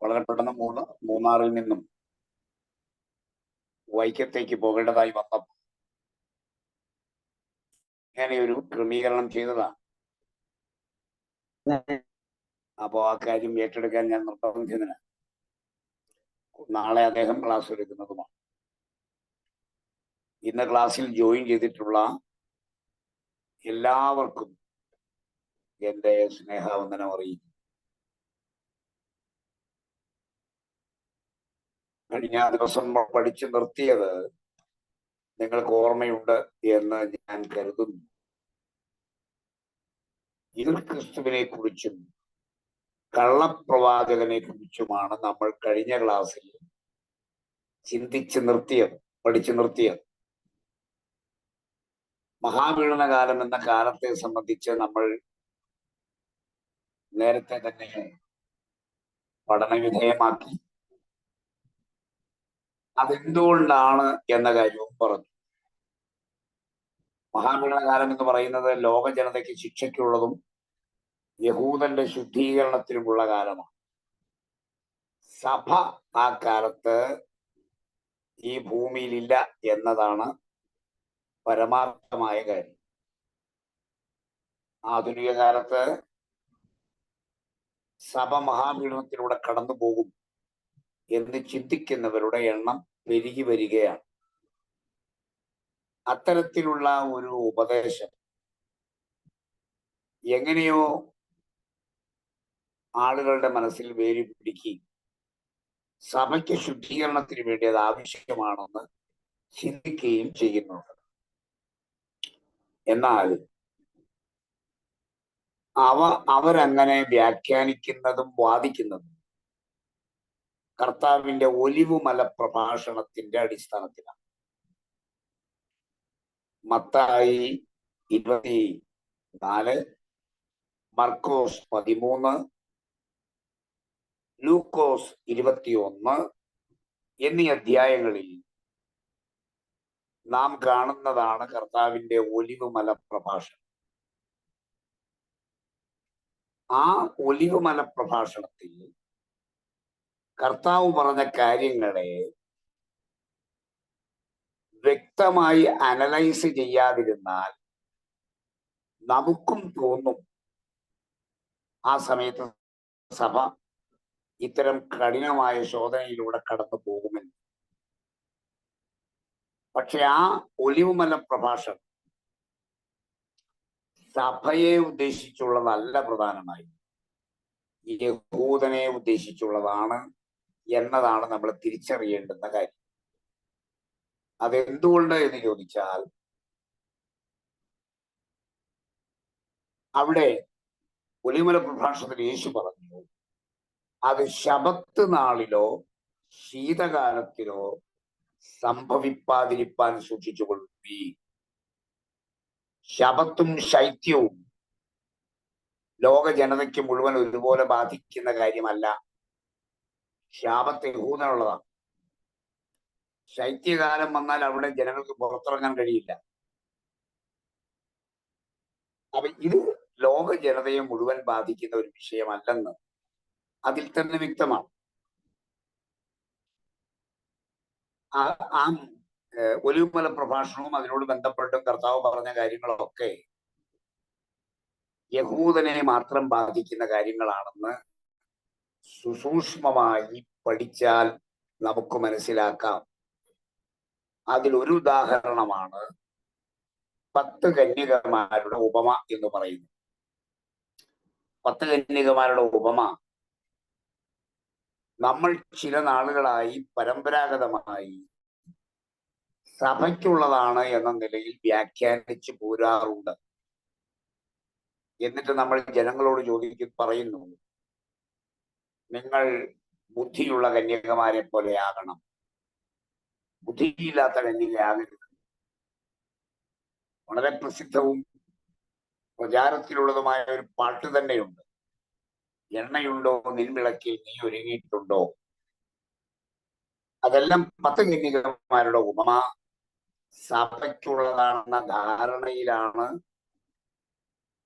വളരെ പെട്ടെന്ന് മൂന്നാറിൽ നിന്നും വൈക്കത്തേക്ക് പോകേണ്ടതായി വന്നപ്പോൾ ഇങ്ങനെ ഒരു ക്രമീകരണം ചെയ്തതാണ്. അപ്പോൾ ആ കാര്യം ഏറ്റെടുക്കാൻ ഞാൻ നിർബന്ധിതനാണ്. നാളെ അദ്ദേഹം ക്ലാസ് എടുക്കുന്നതുമാണ്. ഇന്ന് ക്ലാസ്സിൽ ജോയിൻ ചെയ്തിട്ടുള്ള എല്ലാവർക്കും എൻ്റെ സ്നേഹവന്ദനം അറിയിക്കും. കഴിഞ്ഞ ദിവസം പഠിച്ചു നിർത്തിയത് നിങ്ങൾക്ക് ഓർമ്മയുണ്ട് എന്ന് ഞാൻ കരുതുന്നു. ക്രിസ്തുവിനെ കുറിച്ചും കള്ളപ്രവാചകനെ കുറിച്ചുമാണ് നമ്മൾ കഴിഞ്ഞ ക്ലാസ്സിൽ പഠിച്ചു നിർത്തിയത്. മഹാപീഡനകാലം എന്ന കാലത്തെ സംബന്ധിച്ച് നമ്മൾ നേരത്തെ തന്നെ പഠനവിധേയമാക്കി. അതെന്തുകൊണ്ടാണ് എന്ന കാര്യവും പറഞ്ഞു. മഹാപീഡനകാലം എന്ന് പറയുന്നത് ലോക ജനതയ്ക്ക് ശിക്ഷയ്ക്കുള്ളതും യഹൂദന്റെ ശുദ്ധീകരണത്തിനുമുള്ള കാലമാണ്. സഭ ആ കാലത്ത് ഈ ഭൂമിയിലില്ല എന്നതാണ് പരമാർത്ഥമായ കാര്യം. ആധുനിക കാലത്ത് സഭ മഹാപീഡനത്തിലൂടെ കടന്നു പോകും എന്ന് ചിന്തിക്കുന്നവരുടെ എണ്ണം പെരുകി വരികയാണ്. അത്തരത്തിലുള്ള ഒരു ഉപദേശം എങ്ങനെയോ ആളുകളുടെ മനസ്സിൽ വേരി പിടിക്കുകയും സഭയ്ക്ക് ശുദ്ധീകരണത്തിന് വേണ്ടി അത് ആവശ്യമാണെന്ന് ചിന്തിക്കുകയും ചെയ്യുന്നുണ്ട്. എന്നാൽ അവരങ്ങനെ വ്യാഖ്യാനിക്കുന്നതും വാദിക്കുന്നതും കർത്താവിന്റെ ഒലിവുമല പ്രഭാഷണത്തിന്റെ അടിസ്ഥാനത്തിലാണ്. മത്തായി 24, മർക്കോസ് 13, ലൂക്കോസ് 21 എന്നീ അധ്യായങ്ങളിൽ നാം കാണുന്നതാണ് കർത്താവിന്റെ ഒലിവുമല പ്രഭാഷണം. ആ ഒലിവുമല പ്രഭാഷണത്തിൽ കർത്താവ് പറഞ്ഞ കാര്യങ്ങളെ വ്യക്തമായി അനലൈസ് ചെയ്യാതിരുന്നാൽ നമുക്കും തോന്നും ആ സമയത്ത് സഭ ഇത്തരം കഠിനമായ ശോധനയിലൂടെ കടന്നു പോകുമെന്ന്. പക്ഷെ ആ ഒലിവുമല പ്രഭാഷണം സഭയെ ഉദ്ദേശിച്ചുള്ളതല്ല, പ്രധാനമായി യഹൂദനെ ഉദ്ദേശിച്ചുള്ളതാണ് എന്നതാണ് നമ്മൾ തിരിച്ചറിയേണ്ടുന്ന കാര്യം. അതെന്തുകൊണ്ട് എന്ന് ചോദിച്ചാൽ, അവിടെ ഒലിവുമല പ്രഭാഷണത്തിൽ യേശു പറഞ്ഞു, അത് ശബത്ത് നാളിലോ ശീതകാലത്തിലോ സംഭവിപ്പാതിരിപ്പാൻ സൂക്ഷിച്ചുകൊള്ളി. ശബത്തും ശൈത്യവും ലോക ജനതയ്ക്ക് മുഴുവൻ ഒരുപോലെ ബാധിക്കുന്ന കാര്യമല്ല. ശാപത്ത് യഹൂദനുള്ളതാണ്. ശൈത്യകാലം വന്നാൽ അവിടെ ജനങ്ങൾക്ക് പുറത്തിറങ്ങാൻ കഴിയില്ല. അപ്പൊ ഇത് ലോക ജനതയെ മുഴുവൻ ബാധിക്കുന്ന ഒരു വിഷയമല്ലെന്ന് അതിൽ തന്നെ വ്യക്തമാണ്. ആ ഒലിവുമല പ്രഭാഷണവും അതിനോട് ബന്ധപ്പെട്ടും കർത്താവ് പറഞ്ഞ കാര്യങ്ങളൊക്കെ യഹൂദനെ മാത്രം ബാധിക്കുന്ന കാര്യങ്ങളാണെന്ന് സുസൂക്ഷ്മമായി പഠിച്ചാൽ നമുക്ക് മനസ്സിലാക്കാം. അതിലൊരു ഉദാഹരണമാണ് 10 കന്യകമാരുടെ ഉപമ എന്ന് പറയുന്നത്. 10 കന്യകമാരുടെ ഉപമ നമ്മൾ ചില നാളുകളായി പരമ്പരാഗതമായി സഭയ്ക്കുള്ളതാണ് എന്ന നിലയിൽ വ്യാഖ്യാനിച്ച് പോരാറുണ്ട്. എന്നിട്ട് നമ്മൾ ജനങ്ങളോട് പറയുന്നു, നിങ്ങൾ ബുദ്ധിയുള്ള കന്യകമാരെ പോലെ ആകണം, ബുദ്ധിയില്ലാത്ത കന്യകയാകരുത്. വളരെ പ്രസിദ്ധവും പ്രചാരത്തിലുള്ളതുമായ ഒരു പാട്ട് തന്നെയുണ്ട്. എണ്ണയുണ്ടോ നിൻവിളക്കിൽ നീ ഒരുങ്ങിയിട്ടുണ്ടോ. അതെല്ലാം 10 കന്യകമാരുടെ ഉപമ സഭയ്ക്കുള്ളതാണെന്ന ധാരണയിലാണ്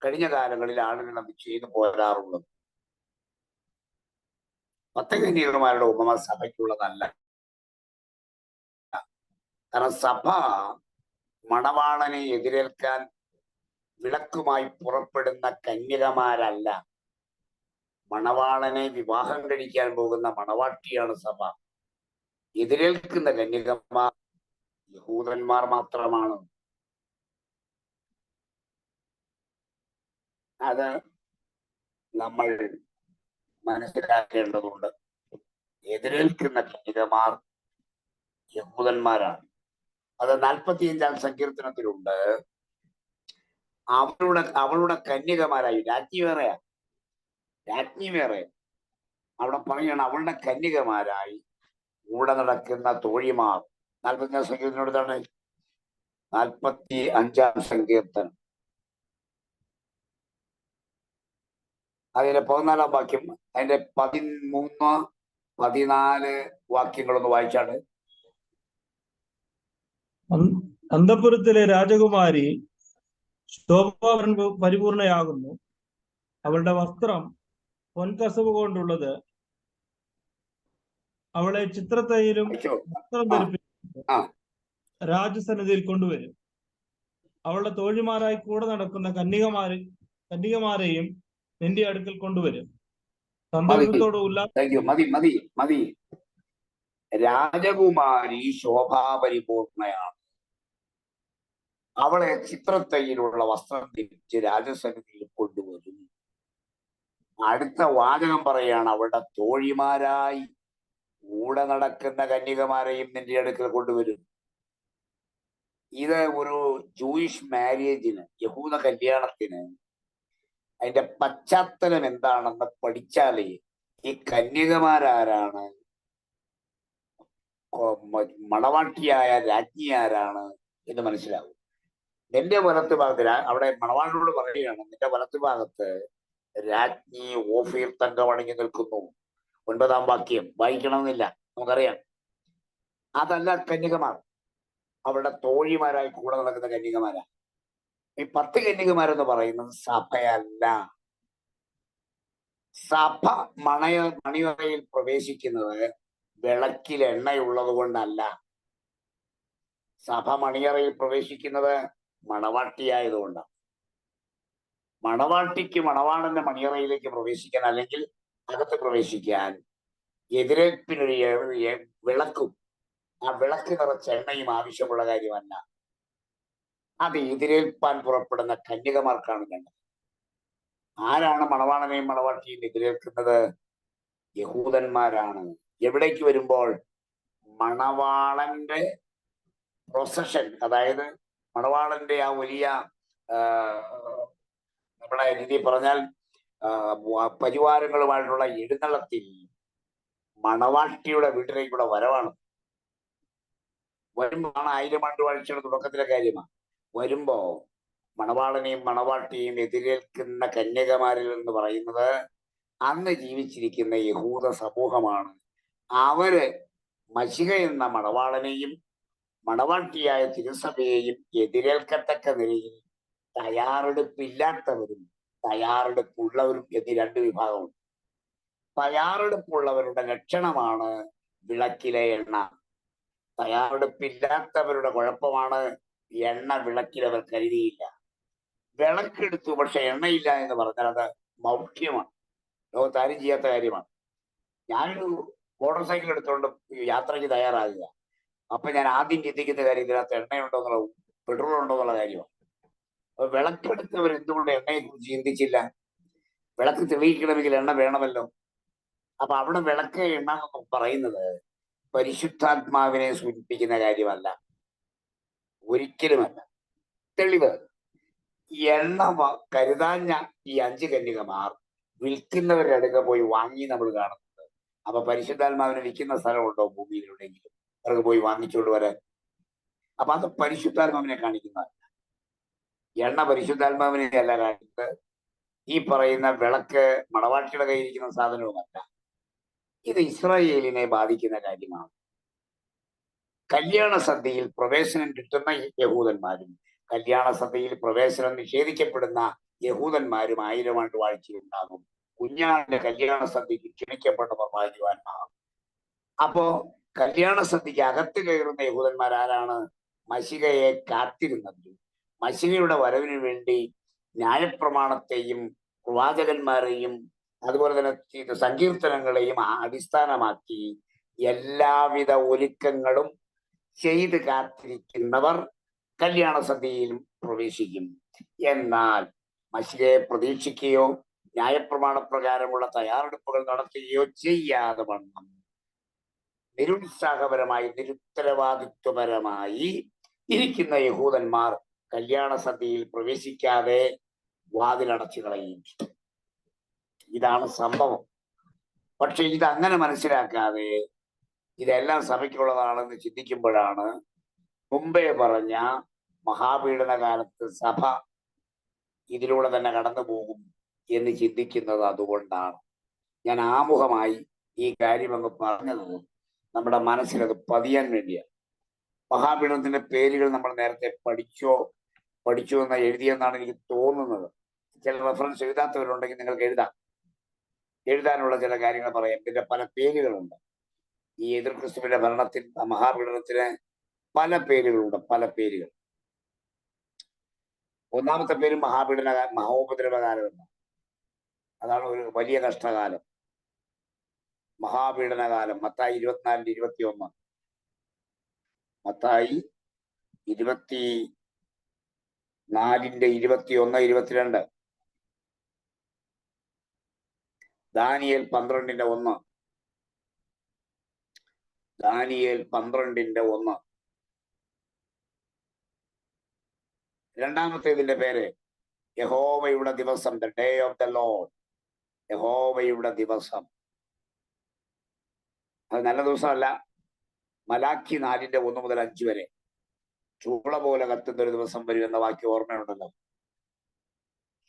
കഴിഞ്ഞ കാലങ്ങളിൽ ആളുകൾ അത് ചെയ്തു പോരാറുള്ളത്. 10 കന്യകമാരുടെ ഉപമ സഭയ്ക്കുള്ളതല്ല. കാരണം സഭ മണവാളനെ എതിരേൽക്കാൻ വിളക്കുമായി പുറപ്പെടുന്ന കന്യകമാരല്ല. മണവാളനെ വിവാഹം കഴിക്കാൻ പോകുന്ന മണവാട്ടിയാണ് സഭ. എതിരേൽക്കുന്ന കന്യകമാർ യഹൂദന്മാർ മാത്രമാണ്. അത് നമ്മൾ മനസ്സിലാക്കേണ്ടതുണ്ട്. എതിരേൽക്കുന്ന കന്യകമാർ യഹൂദന്മാരാണ്. അത് 45-ാം സങ്കീർത്തനത്തിലുണ്ട്. അവളുടെ കന്യകമാരായി, രാജ്ഞി വേറെയാ, രാജ്ഞി വേറെ. അവിടെ പറയാണ് അവളുടെ കന്യകമാരായി കൂടെ നടക്കുന്ന തോഴിമാർ. 45-ാം സങ്കീർത്തനോടാണ് 45-ാം സങ്കീർത്തനം. അതിന്റെ 14-ാം വാക്യം, അതിന്റെ 13, 14 വാക്യങ്ങളൊന്ന് വായിച്ചാണ്. അന്തഃപുരത്തിലെ രാജകുമാരി ശോഭാവരൻ പരിപൂർണയാകുന്നു. അവളുടെ വസ്ത്രം പൊൻകസവ് കൊണ്ടുള്ളത്. അവളെ ചിത്രത്തൈലും വസ്ത്രം ധരിപ്പിച്ച് രാജസന്നിധിയിൽ കൊണ്ടുവരും. അവളുടെ തോഴിമാരായി കൂടെ നടക്കുന്ന കന്യകമാരെയും നിന്റെ അടുക്കൽ കൊണ്ടുവരും. സന്തോഷത്തോട് മതി. രാജകുമാരി ശോഭാപരിപൂർണയാണ്. അവളെ ചിത്രത്തൈയിലുള്ള വസ്ത്രം ധരിച്ച് രാജസന്നിധിയിൽ കൊണ്ടുവരും. അടുത്ത വാചകം പറയാണ് അവളുടെ തോഴിമാരായി കൂടെ നടക്കുന്ന കന്യകമാരെയും നിന്റെ അടുക്കൽ കൊണ്ടുവരും. ഇത് ഒരു ജൂയിഷ് മാരേജിന്, യഹൂദ കല്യാണത്തിന് അതിന്റെ പശ്ചാത്തലം എന്താണെന്ന് പഠിച്ചാലേ ഈ കന്യകമാരാരാണ്, മണവാട്ടിയായ രാജ്ഞി ആരാണ് എന്ന് മനസ്സിലാവും. നിന്റെ വലത്ത് ഭാഗത്ത് അവിടെ മണവാളിനോട് പറയുകയാണ്, നിന്റെ വലത്ത് ഭാഗത്ത് രാജ്ഞി ഓഫീർ തങ്കം അണിഞ്ഞു നിൽക്കുന്നു. 9-ാം വാക്യം വായിക്കണമെന്നില്ല, നമുക്കറിയാം. അതല്ല കന്യകമാർ, അവരുടെ തോഴിമാരായി കൂടെ നടക്കുന്ന കന്യകമാരാ. ഈ 10 കന്യകമാരെന്ന് പറയുന്നത് സഭയല്ല. സഭ മണിയറയിൽ പ്രവേശിക്കുന്നത് വിളക്കിൽ എണ്ണയുള്ളത് കൊണ്ടല്ല. സഭ മണിയറയിൽ പ്രവേശിക്കുന്നത് മണവാട്ടിയായതുകൊണ്ടാണ്. മണവാട്ടിക്ക് മണവാളന്റെ മണിയറയിലേക്ക് പ്രവേശിക്കാൻ, അല്ലെങ്കിൽ അകത്ത് പ്രവേശിക്കാൻ എതിരേൽപ്പിനൊരു വിളക്കും ആ വിളക്ക് നിറച്ച എണ്ണയും ആവശ്യമുള്ള കാര്യമല്ല. അത് എതിരേൽപ്പാൻ പുറപ്പെടുന്ന കന്യകമാർക്കാണ് വേണ്ടത്. ആരാണ് മണവാളനെയും മണവാട്ടിയും എതിരേൽക്കുന്നത്? യഹൂദന്മാരാണ്. എവിടേക്ക് വരുമ്പോൾ? മണവാളന്റെ പ്രൊസഷൻ, അതായത് മണവാളന്റെ ആ വലിയ നമ്മുടെ രീതി പറഞ്ഞാൽ പരിവാരങ്ങളുമായിട്ടുള്ള എഴുന്നള്ളത്തിൽ മണവാട്ടിയുടെ വീട്ടിലേക്കുള്ള വരവാണ്. വരുമ്പോഴാണ് 1000 ആണ്ട് വാഴ്ചയുടെ തുടക്കത്തിലെ കാര്യമാണ്. വരുമ്പോ മണവാളനെയും മണവാട്ടിയെയും എതിരേൽക്കുന്ന കന്യകമാരിൽ എന്ന് പറയുന്നത് അന്ന് ജീവിച്ചിരിക്കുന്ന യഹൂദ സമൂഹമാണ്. അവര് മശിഹ എന്ന മണവാളനെയും മണവാട്ടിയായ തിരുസഭയെയും എതിരേൽക്കത്തക്ക നിലയിൽ തയ്യാറെടുപ്പില്ലാത്തവരും തയ്യാറെടുപ്പുള്ളവരും എന്നീ 2 വിഭാഗമുണ്ട്. തയ്യാറെടുപ്പുള്ളവരുടെ ലക്ഷണമാണ് വിളക്കിലെ എണ്ണ. തയ്യാറെടുപ്പില്ലാത്തവരുടെ കുഴപ്പമാണ് എണ്ണ വിളക്കിൽ അവർ കരുതിയില്ല. വിളക്കെടുത്തു പക്ഷെ എണ്ണയില്ല എന്ന് പറഞ്ഞാൽ അത് മൗഢ്യമാണ്, ലോകത്താരും ചെയ്യാത്ത കാര്യമാണ്. ഞാനൊരു മോട്ടോർ സൈക്കിൾ എടുത്തുകൊണ്ട് യാത്രയ്ക്ക് തയ്യാറാകുക. അപ്പൊ ഞാൻ ആദ്യം ചിന്തിക്കുന്ന കാര്യം ഇതിനകത്ത് എണ്ണയുണ്ടോ എന്നുള്ള, പെട്രോൾ ഉണ്ടോ എന്നുള്ള കാര്യമാണ്. അപ്പൊ വിളക്കെടുത്തവർ എന്തുകൊണ്ട് എണ്ണയെ കുറിച്ച് ചിന്തിച്ചില്ല? വിളക്ക് തെളിയിക്കണമെങ്കിൽ എണ്ണ വേണമല്ലോ. അപ്പൊ അവിടെ വിളക്ക് എണ്ണ എന്ന് പറയുന്നത് പരിശുദ്ധാത്മാവിനെ സൂചിപ്പിക്കുന്ന കാര്യമല്ല, ഒരിക്കലുമല്ല. തെളിവ്, എണ്ണ കരുതാഞ്ഞ ഈ 5 കന്യകമാർ വിൽക്കുന്നവരുടെ അടുക്ക പോയി വാങ്ങി നമ്മൾ കാണുന്നത്. അപ്പൊ പരിശുദ്ധാത്മാവിനെ വിൽക്കുന്ന സ്ഥലമുണ്ടോ ഭൂമിയിലുണ്ടെങ്കിലും അവർക്ക് പോയി വാങ്ങിച്ചുകൊണ്ട് വരാൻ? അപ്പൊ അത് പരിശുദ്ധാത്മാവിനെ കാണിക്കുന്നതല്ല. എണ്ണ പരിശുദ്ധാത്മാവിനെ അല്ല കാണിക്കുന്നത്. ഈ പറയുന്ന വിളക്ക് മണവാട്ടിയുടെ കയ്യിരിക്കുന്ന സാധനവുമല്ല. ഇത് ഇസ്രായേലിനെ ബാധിക്കുന്ന കാര്യമാണ്. കല്യാണ സദ്യയിൽ പ്രവേശനം കിട്ടുന്ന യഹൂദന്മാരും കല്യാണ സദ്യയിൽ പ്രവേശനം നിഷേധിക്കപ്പെടുന്ന യഹൂദന്മാരും 1000 ആണ്ട് വാഴ്ചയുണ്ടാകും. കുഞ്ഞാടിന്റെ കല്യാണ സദ്യക്ക് ക്ഷണിക്കപ്പെട്ടവർ ഭാഗ്യവാന്മാർ. അപ്പോ കല്യാണ സദ്യക്ക് അകത്ത് കയറുന്ന യഹൂദന്മാർ ആരാണ്? മശിഹയെ കാത്തിരുന്നവരും മശിഹയുടെ വരവിന് വേണ്ടി ന്യായപ്രമാണത്തെയും പ്രവാചകന്മാരെയും അതുപോലെ തന്നെ സങ്കീർത്തനങ്ങളെയും അടിസ്ഥാനമാക്കി എല്ലാവിധ ഒരുക്കങ്ങളും ചെയ്ത് കാത്തിരിക്കുന്നവർ കല്യാണ സദ്യയിലും പ്രവേശിക്കും. എന്നാൽ മശിഹയെ പ്രതീക്ഷിക്കുകയോ ന്യായപ്രമാണ പ്രകാരമുള്ള തയ്യാറെടുപ്പുകൾ നടത്തുകയോ ചെയ്യാതെ വണ്ണം നിരുത്സാഹപരമായി നിരുത്തരവാദിത്വപരമായി ഇരിക്കുന്ന യഹൂദന്മാർ കല്യാണ സദ്യയിൽ പ്രവേശിക്കാതെ വാതിലടച്ചു കളയും. ഇതാണ് സംഭവം. പക്ഷെ ഇതങ്ങനെ മനസ്സിലാക്കാതെ ഇതെല്ലാം സഭയ്ക്കുള്ളതാണെന്ന് ചിന്തിക്കുമ്പോഴാണ് മുമ്പേ പറഞ്ഞ മഹാപീഡന കാലത്ത് സഭ ഇതിലൂടെ തന്നെ കടന്നു പോകും എന്ന് ചിന്തിക്കുന്നത്. അതുകൊണ്ടാണ് ഞാൻ ആമുഖമായി ഈ കാര്യം അങ്ങ് പറഞ്ഞത്, നമ്മുടെ മനസ്സിലത് പതിയാൻ വേണ്ടിയാണ്. മഹാപീഡനത്തിന്റെ പേരുകൾ നമ്മൾ നേരത്തെ പഠിച്ചു എന്ന് എഴുതിയെന്നാണ് എനിക്ക് തോന്നുന്നത്. ചില റെഫറൻസ് എഴുതാത്തവരുണ്ടെങ്കിൽ നിങ്ങൾക്ക് എഴുതാനുള്ള ചില കാര്യങ്ങൾ പറയാം. ഇതിന്റെ പല പേരുകളുണ്ട്. ഈ എതിർ ക്രിസ്തുവിന്റെ ഭരണത്തിൽ മഹാപീഡനത്തിന് പല പേരുകളുണ്ട്, പല പേരുകൾ. ഒന്നാമത്തെ പേര് മഹോപദ്രവകാലം എന്നാണ്. അതാണ് ഒരു വലിയ കഷ്ടകാലം, മഹാപീഡനകാലം. മത്തായി 24:21, മത്തായി 24:21-22, ദാനിയേൽ 12:1, ദാനിയേൽ 12:1. രണ്ടാമത്തേതിന്റെ പേര് യഹോവയുടെ ദിവസം, the day of the Lord. യഹോവയുടെ ദിവസം, അത് നല്ല ദിവസമല്ല. മലാഖി 4:1-5 വരെ ചൂള പോലെ കത്തുന്ന ഒരു ദിവസം വരും എന്ന വാക്യം ഓർമ്മയുണ്ടല്ലോ.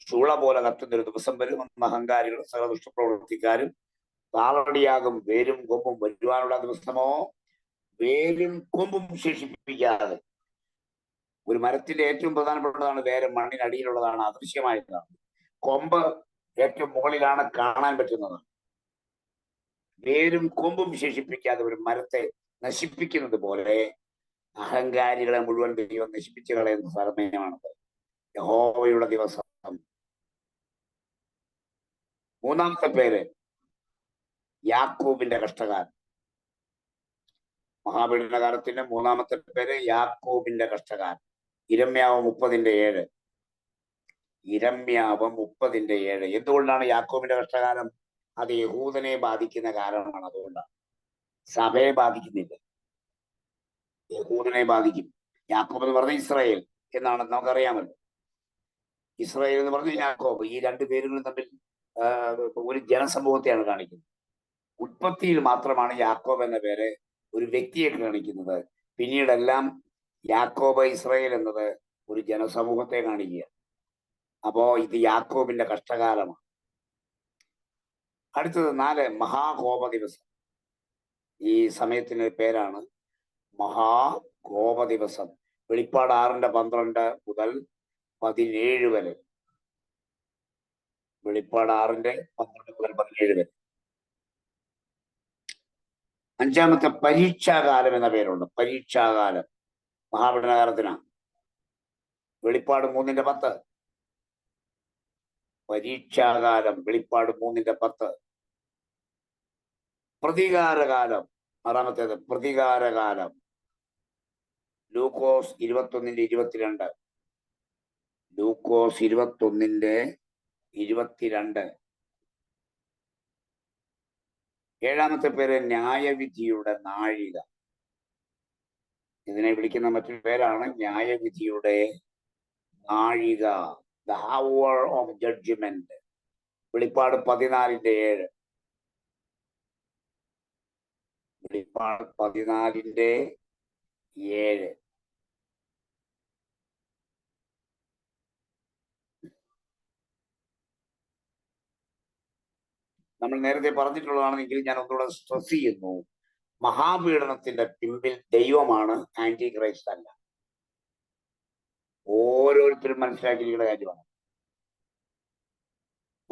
ചൂള പോലെ കത്തുന്ന ഒരു ദിവസം വരും, അഹങ്കാരികളും സകല ദുഷ്ടപ്രവൃത്തിക്കാരും താളടിയാകും. വേരും കൊമ്പും വരുവാനുള്ള ദിവസമോ വേരും കൊമ്പും ശേഷിപ്പിക്കാതെ. ഒരു മരത്തിന്റെ ഏറ്റവും പ്രധാനപ്പെട്ടതാണ് വേര്, മണ്ണിനടിയിലുള്ളതാണ്, അദൃശ്യമായതാണ്. കൊമ്പ് ഏറ്റവും മുകളിലാണ്, കാണാൻ പറ്റുന്നത്. വേരും കൊമ്പും ശേഷിപ്പിക്കാതെ ഒരു മരത്തെ നശിപ്പിക്കുന്നത് പോലെ അഹങ്കാരികളെ മുഴുവൻ ദൈവം നശിപ്പിച്ചു കളയുന്ന സമയമാണത്, യഹോവയുടെ ദിവസം. മൂന്നാമത്തെ പേര് യാക്കോബിന്റെ കഷ്ടകാലം. മഹാപീഡനകാലത്തിന്റെ മൂന്നാമത്തെ പേര് യാക്കോബിന്റെ കഷ്ടകാലം. ഇരമ്യാവ് 30:7. ഇരമ്യാവ് 30:7. എന്തുകൊണ്ടാണ് യാക്കോബിന്റെ കഷ്ടകാലം? അത് യഹൂദനെ ബാധിക്കുന്ന കാലമാണ്. അതുകൊണ്ടാണ്. സഭയെ ബാധിക്കുന്നില്ല, യഹൂദനെ ബാധിക്കും. യാക്കോബ് എന്ന് പറഞ്ഞ ഇസ്രായേൽ എന്നാണ് നമുക്കറിയാമല്ലോ. ഇസ്രായേൽ എന്ന് പറഞ്ഞ യാക്കോബ്, ഈ രണ്ട് പേരുകളും തമ്മിൽ ഒരു ജനസമൂഹത്തെയാണ് കാണിക്കുന്നത്. ഉൽപ്പത്തിയിൽ മാത്രമാണ് യാക്കോബ് എന്ന പേര് ഒരു വ്യക്തിയെ കാണിക്കുന്നത്. പിന്നീടെല്ലാം യാക്കോബ്, ഇസ്രായേൽ എന്നത് ഒരു ജനസമൂഹത്തെ കാണിക്കുക. അപ്പോ ഇത് യാക്കോബിന്റെ കഷ്ടകാലമാണ്. അടുത്തത് 4, മഹാകോപ ദിവസം. ഈ സമയത്തിന് പേരാണ് മഹാകോപ ദിവസം. വെളിപ്പാട് 6:12 മുതൽ 17 വരെ. വെളിപ്പാട് 6:12 മുതൽ 17 വരെ. അഞ്ചാമത്തെ പരീക്ഷാകാലം എന്ന പേരുണ്ട്. പരീക്ഷാകാലം മഹാപീഡനകാലത്തിനാണ്. വെളിപ്പാട് 3:10. പരീക്ഷാകാലം വെളിപ്പാട് 3:10. പ്രതികാരകാലം, ആറാമത്തേത് പ്രതികാരകാലം, ലൂക്കോസ് 21:22. ലൂക്കോസ് 21:22. ഏഴാമത്തെ പേര് ന്യായവിധിയുടെ നാഴിക. ഇതിനെ വിളിക്കുന്ന മറ്റൊരു പേരാണ് ന്യായവിധിയുടെ നാഴിക, ദ ഹവർ ഓഫ് ജഡ്ജ്മെന്റ്. വെളിപ്പാട് 14:7. വെളിപ്പാട് 14:7. നമ്മൾ നേരത്തെ പറഞ്ഞിട്ടുള്ളതാണെങ്കിൽ ഞാൻ ഒന്നുകൂടെ സ്ട്രെസ് ചെയ്യുന്നു. മഹാപീഡനത്തിന്റെ പിമ്പിൽ ദൈവമാണ്, ആന്റി ക്രൈസ്റ്റ് അല്ല. ഓരോരുത്തരും മനസ്സിലാക്കിയിരിക്കുന്ന കാര്യമാണ്.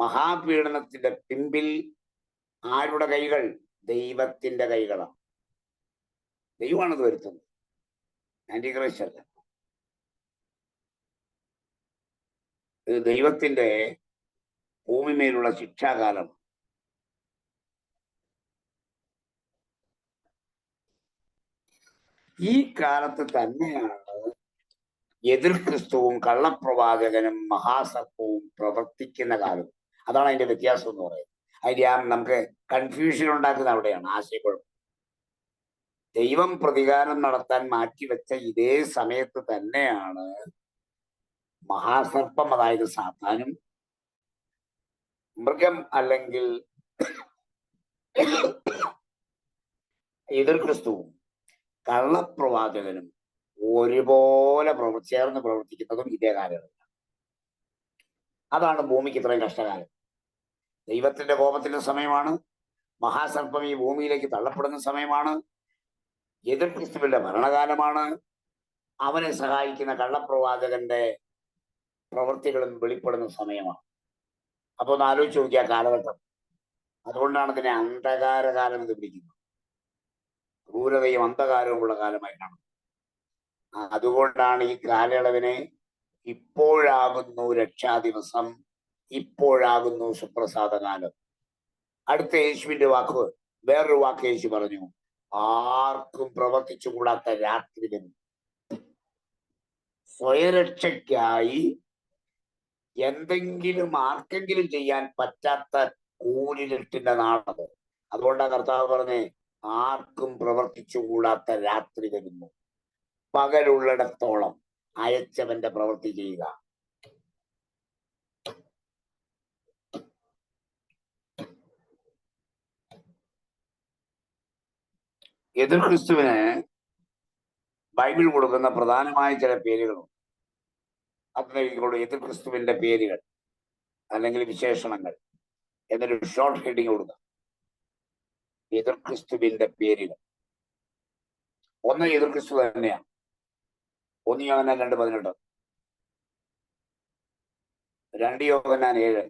മഹാപീഡനത്തിന്റെ പിമ്പിൽ ആരുടെ കൈകൾ? ദൈവത്തിന്റെ കൈകളാണ്. ദൈവമാണത് വരുത്തുന്നത്, ആന്റിക്രൈസ്റ്റ് അല്ല. ഇത് ദൈവത്തിന്റെ ഭൂമിമേലുള്ള ശിക്ഷാകാലം. ഈ കാലത്ത് തന്നെയാണ് എതിർ ക്രിസ്തുവും കള്ളപ്രവാചകനും മഹാസർപ്പവും പ്രവർത്തിക്കുന്ന കാലം. അതാണ് അതിന്റെ വ്യത്യാസം എന്ന് പറയുന്നത്. അതിന്റെ നമുക്ക് കൺഫ്യൂഷൻ ഉണ്ടാക്കുന്ന അവിടെയാണ് ആശയക്കുഴപ്പം. ദൈവം പ്രതികാരം നടത്താൻ മാറ്റിവെച്ച ഇതേ സമയത്ത് തന്നെയാണ് മഹാസർപ്പം, അതായത് സാത്താനും മൃഗം അല്ലെങ്കിൽ എതിർ ക്രിസ്തുവും കള്ളപ്രവാചകനും ഒരുപോലെ ചേർന്ന് പ്രവർത്തിക്കുന്നതും ഇതേ കാലഘട്ടം. അതാണ് ഭൂമിക്ക് ഇത്രയും കഷ്ടകാലം. ദൈവത്തിന്റെ കോപത്തിന്റെ സമയമാണ്. മഹാസർപ്പം ഈ ഭൂമിയിലേക്ക് തള്ളപ്പെടുന്ന സമയമാണ്. എതിർ ക്രിസ്തുവിന്റെ ഭരണകാലമാണ്. അവനെ സഹായിക്കുന്ന കള്ളപ്രവാചകന്റെ പ്രവൃത്തികളും വെളിപ്പെടുന്ന സമയമാണ്. അപ്പൊ ഒന്ന് ആലോചിച്ച് നോക്കിയ കാലഘട്ടം. അതുകൊണ്ടാണ് ഇതിനെ അന്ധകാരകാലം എന്ന് വിളിക്കുന്നത്. ക്രൂരതയും അന്ധകാരവുമുള്ള കാലമായി കാണുന്നത്. അതുകൊണ്ടാണ് ഈ കാലയളവിനെ ഇപ്പോഴാകുന്നു രക്ഷാദിവസം, ഇപ്പോഴാകുന്നു സുപ്രസാദകാലം. അടുത്ത യേശുവിന്റെ വാക്ക്, വേറൊരു വാക്ക് യേശു പറഞ്ഞു, ആർക്കും പ്രവർത്തിച്ചുകൂടാത്ത രാത്രി വരും. സ്വയരക്ഷയ്ക്കായി എന്തെങ്കിലും ആർക്കെങ്കിലും ചെയ്യാൻ പറ്റാത്ത കൂരിരുട്ടിന്റെ നാളത്. അതുകൊണ്ടാണ് കർത്താവ് പറഞ്ഞേ, ആർക്കും പ്രവർത്തിച്ചുകൂടാത്ത രാത്രി വരുന്നു. പകലുള്ളിടത്തോളം അയച്ചവന്റെ പ്രവൃത്തി ചെയ്യുക. എതിർ ക്രിസ്തുവിന് ബൈബിൾ കൊടുക്കുന്ന പ്രധാനമായ ചില പേരുകളുണ്ട്. അതിനെഴുതിക്കോളൂ, എതിർ ക്രിസ്തുവിന്റെ പേരുകൾ അല്ലെങ്കിൽ വിശേഷണങ്ങൾ എന്നൊരു ഷോർട്ട് ഹെഡിങ് കൊടുക്കുക. എതിർ ക്രിസ്തുവിന്റെ പേരുകൾ. ഒന്ന് എതിർ ക്രിസ്തു തന്നെയാണ്. 1 യോഹന്നാൻ 2:18, 2 യോഹന്നാൻ 7.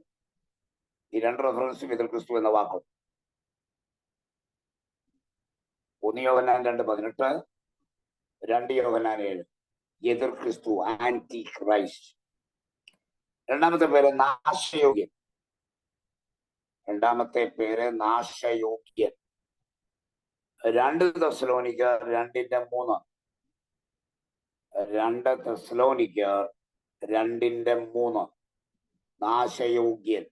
ഈ രണ്ട് റെഫറൻസും എതിർ ക്രിസ്തു എന്ന വാക്കും. 1 യോഹന്നാൻ 2:18, 2 യോഹന്നാൻ 7. എതിർ ക്രിസ്തു, ആന്റി ക്രൈസ്റ്റ്. രണ്ടാമത്തെ പേര് നാശയോഗ്യൻ. രണ്ടാമത്തെ പേര് നാശയോഗ്യൻ. 2 തെസ്സലോനിക്കർ 2:3. 2 തെസ്സലോനിക്കർ 2:3. നാശയോഗ്യൻ.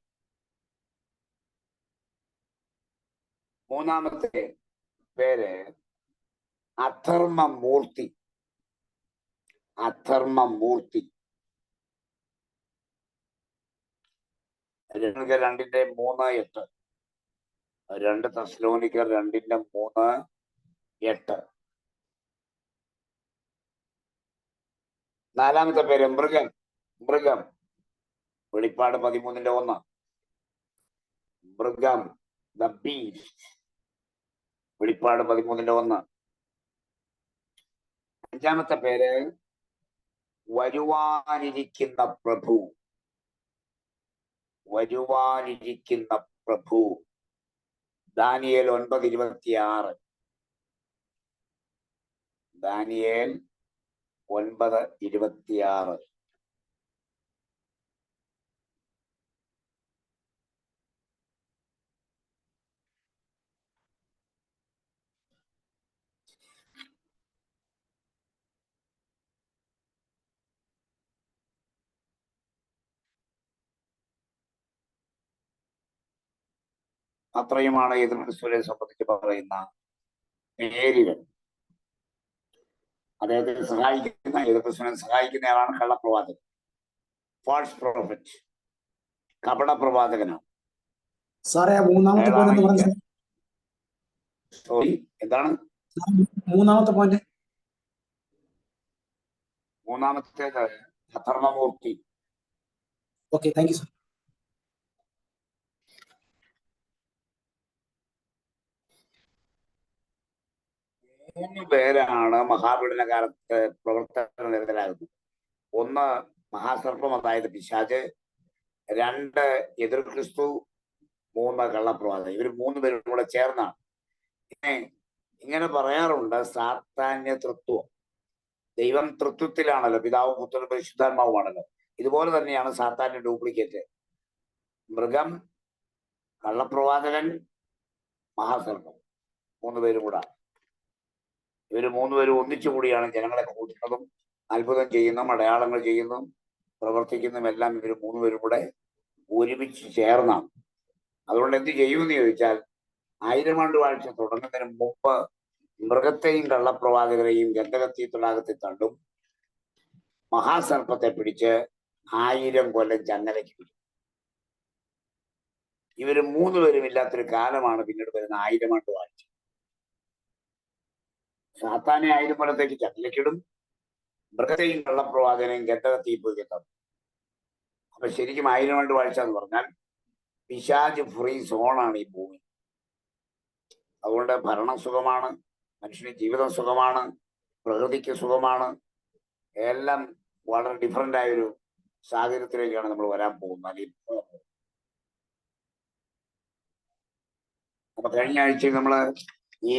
മൂന്നാമത്തെ പേര് അധർമ്മമൂർത്തി. അധർമ്മമൂർത്തി. 2:3:8. 2 തെസ്സലോനിക്കർ 2:3:8. നാലാമത്തെ പേര് മൃഗം. മൃഗം. വെളിപ്പാട് 13:1. മൃഗം, ദ ബീസ്റ്റ്. വെളിപ്പാട് 13:1. അഞ്ചാമത്തെ പേര് വരുവാനിരിക്കുന്ന പ്രഭു. വരുവാനിരിക്കുന്ന പ്രഭു. ദാനിയേൽ 9:26. ദാനിയേൽ 9:26. അത്രയുമാണ് എതിർ ക്രിസ്തുവിനെ സംബന്ധിച്ച് പറയുന്ന പേരുകൾ. അദ്ദേഹത്തെ സഹായിക്കുന്ന, എതിർ ക്രിസ്തുവിനെ സഹായിക്കുന്നയാളാണ് കള്ളപ്രവാചകൻ, ഫാൾസ് പ്രോഫറ്റ്, കപട പ്രവാചകനാണ്. സാറേ, മൂന്നാമത്തെ പോയിന്റ് സോറി, എന്താണ് മൂന്നാമത്തെ പോയിന്റ്? മൂന്നാമത്തേത് അധർമ്മമൂർത്തി. Okay, thank you sir. 3 പേരാണ് മഹാപീഡന കാലത്ത് പ്രവർത്തന നിരതരാകുന്നത്. ഒന്ന് മഹാസർപ്പം, അതായത് പിശാച്. 2 എതിർ ക്രിസ്തു, 3 കള്ളപ്രവാചകൻ. ഇവർ 3 പേരും കൂടെ ചേർന്നാണ്. ഇങ്ങനെ പറയാറുണ്ട്, സാത്താന്യ തൃത്വം. ദൈവം തൃത്വത്തിലാണല്ലോ, പിതാവും പുത്രനും പരിശുദ്ധാത്മാവുമാണല്ലോ. ഇതുപോലെ തന്നെയാണ് സാത്താന്റെ ഡ്യൂപ്ലിക്കേറ്റ്. മൃഗം, കള്ളപ്രവാചകൻ, മഹാസർപ്പം, 3 പേരും കൂടെ. ഇവര് 3 പേരും ഒന്നിച്ചുകൂടിയാണ് ജനങ്ങളെ കൂട്ടുന്നതും അത്ഭുതം ചെയ്യുന്നതും അടയാളങ്ങൾ ചെയ്യുന്നതും പ്രവർത്തിക്കുന്നതും എല്ലാം ഇവർ 3 പേരും കൂടെ ഒരുമിച്ച് ചേർന്നാണ്. അതുകൊണ്ട് എന്ത് ചെയ്യുമെന്ന് ചോദിച്ചാൽ, 1000 ആണ്ട് വാഴ്ച തുടങ്ങുന്നതിന് മുമ്പ് മൃഗത്തെയും കള്ളപ്രവാചകരെയും ഗന്ധകത്തി തടാകത്തിൽ തള്ളും. മഹാസർപ്പത്തെ പിടിച്ച് 1000 കൊല്ലം ചങ്ങലയ്ക്ക് പിടിക്കും. ഇവര് 3 പേരും ഇല്ലാത്തൊരു കാലമാണ് പിന്നീട് വരുന്ന 1000 ആണ്ട് വാഴ്ച. സാത്താനെ 1000 കൊല്ലത്തേക്ക് ചങ്ങലയ്ക്കിടും, മൃഗത്തെയും കള്ളപ്രവാചകനെയും ഗന്ധകത്തിൽ പോയി തള്ളും. അപ്പൊ ശരിക്കും 1000 ആണ്ട് വാഴ്ച എന്ന് പറഞ്ഞാൽ പിശാച് ഫ്രീ സോണാണ് ഈ ഭൂമി. അതുകൊണ്ട് ഭരണം സുഖമാണ്, മനുഷ്യന് ജീവിതം സുഖമാണ്, പ്രകൃതിക്ക് സുഖമാണ്, എല്ലാം വളരെ ഡിഫറൻ്റ് ആയൊരു സാഹചര്യത്തിലേക്കാണ് നമ്മൾ വരാൻ പോകുന്നത്. അപ്പൊ കഴിഞ്ഞ ആഴ്ച നമ്മള് ഈ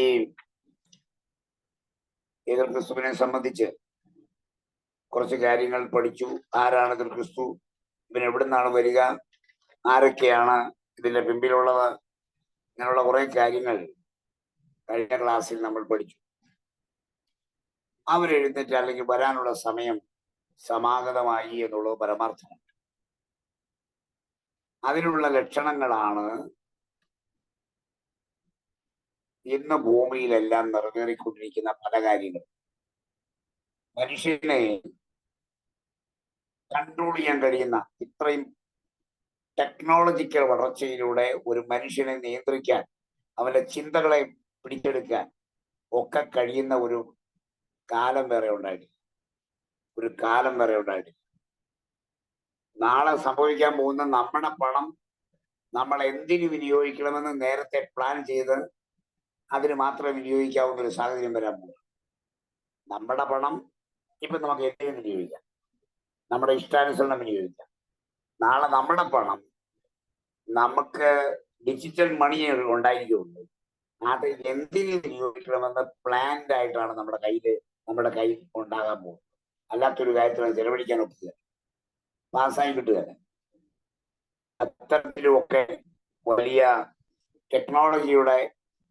എതിർ ക്രിസ്തുവിനെ സംബന്ധിച്ച് കുറച്ച് കാര്യങ്ങൾ പഠിച്ചു. ആരാണ് എതിർ ക്രിസ്തു, ഇവൻ എവിടെ നിന്നാണ് വരിക, ആരൊക്കെയാണ് ഇതിന്റെ പിമ്പിലുള്ളത്, ഇങ്ങനെയുള്ള കുറെ കാര്യങ്ങൾ കഴിഞ്ഞ ക്ലാസ്സിൽ നമ്മൾ പഠിച്ചു. അവരെഴുന്നേറ്റ് അല്ലെങ്കിൽ വരാനുള്ള സമയം സമാഗതമായി എന്നുള്ളത് പരമാർത്ഥമാണ്. അതിനുള്ള ലക്ഷണങ്ങളാണ് ഇന്ന് ഭൂമിയിലെല്ലാം നിറവേറിക്കൊണ്ടിരിക്കുന്ന പല കാര്യങ്ങളും. മനുഷ്യനെ കൺട്രോൾ ചെയ്യാൻ കഴിയുന്ന ഇത്രയും ടെക്നോളജിക്കൽ വളർച്ചയിലൂടെ ഒരു മനുഷ്യനെ നിയന്ത്രിക്കാൻ, അവന്റെ ചിന്തകളെ പിടിച്ചെടുക്കാൻ ഒക്കെ കഴിയുന്ന ഒരു കാലം വേറെ ഉണ്ടായിട്ടില്ല. നാളെ സംഭവിക്കാൻ പോകുന്ന നമ്മുടെ പണം നമ്മൾ എന്തിനു വിനിയോഗിക്കണമെന്ന് നേരത്തെ പ്ലാൻ ചെയ്ത് അതിന് മാത്രമേ വിനിയോഗിക്കാവുന്ന ഒരു സാഹചര്യം വരാൻ പോകും. നമ്മുടെ പണം ഇപ്പൊ നമുക്ക് എന്തിനും വിനിയോഗിക്കാം, നമ്മുടെ ഇഷ്ടാനുസരണം വിനിയോഗിക്കാം. നാളെ നമ്മുടെ പണം നമുക്ക് ഡിജിറ്റൽ മണി ഉണ്ടായിരിക്കുള്ളൂ. അത് എന്തിനു വിനിയോഗിക്കണമെന്ന് പ്ലാൻഡ് ആയിട്ടാണ് നമ്മുടെ കയ്യിൽ ഉണ്ടാകാൻ പോകുന്നത്. അല്ലാത്തൊരു കാര്യത്തിലാണ് ചെലവഴിക്കാൻ ഒക്കില്ല, പാസ്സായി കിട്ടുകയല്ല. അത്തരത്തിലുമൊക്കെ വലിയ ടെക്നോളജിയുടെ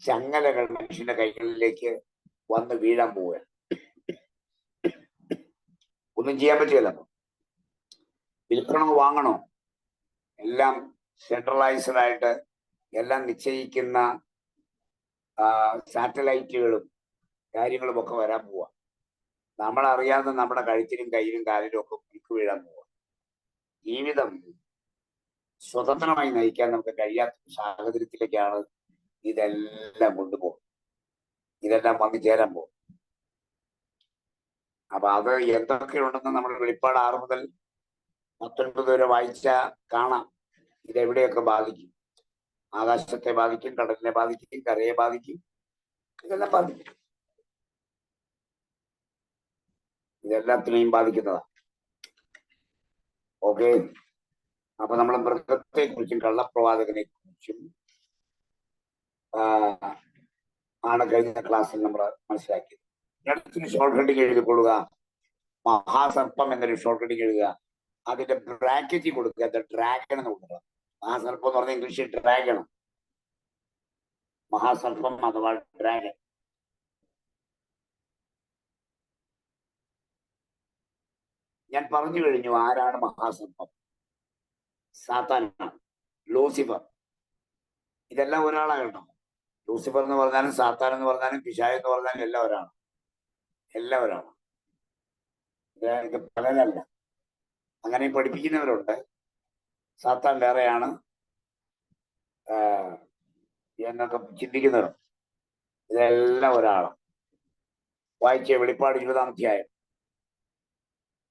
ചങ്ങലകൾ മനുഷ്യന്റെ കൈകളിലേക്ക് വന്ന് വീഴാൻ പോവുകയാണ്. ഒന്നും ചെയ്യാൻ പറ്റില്ല. വിൽക്കണോ വാങ്ങണോ എല്ലാം സെൻട്രലൈസ്ഡ് ആയിട്ട് എല്ലാം നിശ്ചയിക്കുന്ന സാറ്റലൈറ്റുകളും കാര്യങ്ങളും ഒക്കെ വരാൻ പോവാ. നമ്മളറിയാതെ നമ്മുടെ കഴുത്തിലും കയ്യിലും കാലിലും ഒക്കെ കുരുക്ക് വീഴാൻ പോവാ. ജീവിതം സ്വതന്ത്രമായി നയിക്കാൻ നമുക്ക് കഴിയാത്ത സാഹചര്യത്തിലേക്കാണ് ഇതെല്ലാം കൊണ്ടുപോകും, ഇതെല്ലാം വന്നു ചേരാൻ പോകും. അപ്പൊ അത് എന്തൊക്കെയുണ്ടെന്ന് നമ്മൾ വെളിപ്പാട് 6 മുതൽ 19 വരെ വായിച്ചാൽ കാണാം. ഇതെവിടെയൊക്കെ ബാധിക്കും. ആകാശത്തെ ബാധിക്കും, കടലിനെ ബാധിക്കും, കരയെ ബാധിക്കും, ഇതെല്ലാം ബാധിക്കും. ഇതെല്ലാത്തിനെയും ബാധിക്കുന്നതാണ്. ഓക്കെ, അപ്പൊ നമ്മൾ മൃഗത്തെ കുറിച്ചും കള്ളപ്രവാചകനെ കുറിച്ചും ആണ് കഴിഞ്ഞ ക്ലാസ്സിൽ നമ്മൾ മനസ്സിലാക്കിയത്. അടുത്തൊരു ഷോർട്ട് കട്ടിങ് എഴുതിക്കൊള്ളുക, മഹാസർപ്പം എന്നൊരു ഷോർട്ട് കട്ടിങ് എഴുതുക. അതിന്റെ ബ്രാക്കറ്റ് കൊടുക്കുക, ഡ്രാഗൺ എന്ന് കൊടുക്കുക. മഹാസർപ്പം എന്ന് പറഞ്ഞ ഇംഗ്ലീഷിൽ ഡ്രാഗൺ, മഹാസർപ്പം അഥവാ ഡ്രാഗൺ. ഞാൻ പറഞ്ഞു കഴിഞ്ഞു ആരാണ് മഹാസർപ്പം. സാത്താനാണ്, ലൂസിഫർ. ഇതെല്ലാം ഒരാളാണ് കേട്ടോ. ലൂസിഫർ എന്ന് പറഞ്ഞാലും സാത്താൻ എന്ന് പറഞ്ഞാലും പിശാച് എന്ന് പറഞ്ഞാലും എല്ലാം ഒരാളാണ്. ഇത് പലരല്ല. അങ്ങനെ പഠിപ്പിക്കുന്നവരുണ്ട്. സാത്താൻ വേറെയാണ് എന്നൊക്കെ ചിന്തിക്കുന്നവരുണ്ട്. ഇതെല്ലാം ഒരാളാണ്. വായിച്ച വെളിപ്പാട് 20-ാം അധ്യായം